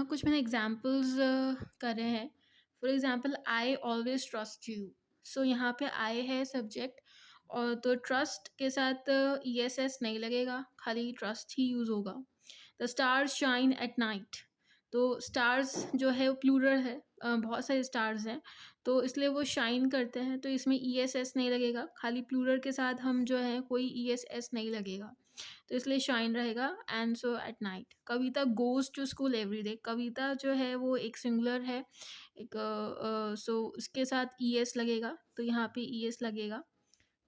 कुछ मैंने एग्जांपल्स करे हैं। For example I always trust you. So यहाँ पे आई है सब्जेक्ट, और तो ट्रस्ट के साथ ई एस एस नहीं लगेगा, खाली ट्रस्ट ही यूज़ होगा। The stars shine at night. तो स्टार्स जो है वो प्लूरल है, बहुत सारे स्टार्स हैं, तो इसलिए वो शाइन करते हैं, तो इसमें ई एस एस नहीं लगेगा, खाली प्लूरल के साथ हम जो है कोई ई एस एस नहीं लगेगा, तो इसलिए शाइन रहेगा। And so at night Kavita goes to school every day. Kavita जो है वो एक सिंगुलर है, एक सो उसके साथ ई एस लगेगा, तो यहाँ पे ई एस लगेगा।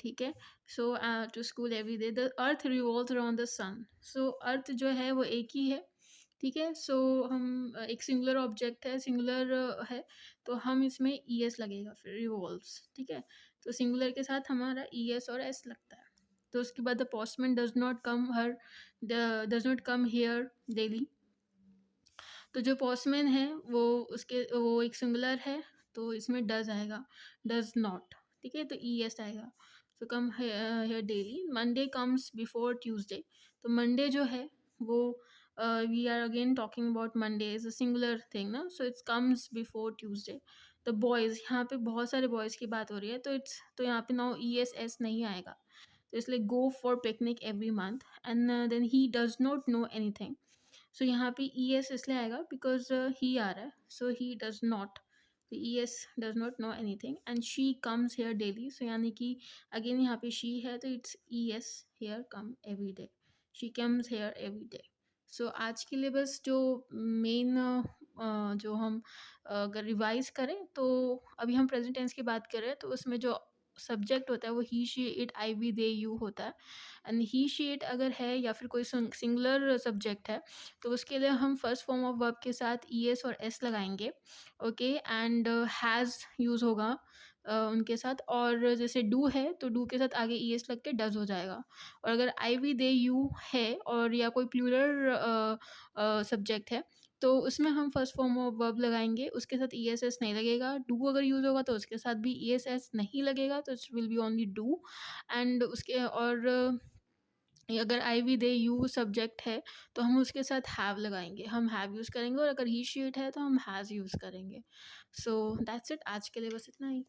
ठीक है। So to school every day. The earth revolves around the sun. So earth जो है वो एक ही है। ठीक है। सो हम एक सिंगुलर ऑब्जेक्ट है, सिंगुलर है, तो हम इसमें ई एस लगेगा, फिर रिवॉल्व्स। ठीक है। तो सिंगुलर के साथ हमारा ई एस और एस लगता है। तो उसके बाद the postman does not come here daily. तो जो पोस्टमैन है वो एक सिंगुलर है, तो इसमें डज आएगा, डज नॉट। ठीक है। तो ई एस आएगा। तो come here daily. Monday comes before Tuesday. तो मंडे जो है वो we are again talking about Monday is a singular thing ना, so it's comes before Tuesday. The boys, यहाँ पे बहुत सारे बॉयज़ की बात हो रही है, तो यहाँ पे नाउ ई एस एस नहीं आएगा, तो इसलिए go for picnic every month. And then he does not know anything. So यहाँ पे ई एस इसलिए आएगा बिकॉज ही आ रहा है, सो ही डज नॉट, तो E S does not know anything. And she comes here daily. So यानी कि अगेन यहाँ पे शी है, तो it's E S here come every day. She comes here every day. So आज के लिए बस जो मेन जो हम अगर रिवाइज करें, तो अभी हम प्रेजेंट टेंस की बात करें, तो उसमें जो सब्जेक्ट होता है वो he she it I we they you होता है। एंड ही शी इट अगर है या फिर कोई सिंगुलर सब्जेक्ट है, तो उसके लिए हम फर्स्ट फॉर्म ऑफ वर्ब के साथ ई एस और एस लगाएंगे। ओके। एंड हैज़ यूज़ होगा उनके साथ, और जैसे डू है तो डू के साथ आगे ई एस लग के डज हो जाएगा। और अगर आई वी दे यू है और या कोई प्लूरल सब्जेक्ट है, तो उसमें हम फर्स्ट फॉर्म ऑफ वर्ब लगाएंगे, उसके साथ ई एस एस नहीं लगेगा। डू अगर यूज़ होगा तो उसके साथ भी ई एस एस नहीं लगेगा, तो it's will be only do. And उसके और अगर आई वी दे यू सब्जेक्ट है, तो हम उसके साथ हैव लगाएंगे, हम हैव यूज़ करेंगे, और अगर ही शी इट है तो हम हैज़ यूज़ करेंगे। So that's it. आज के लिए बस इतना ही।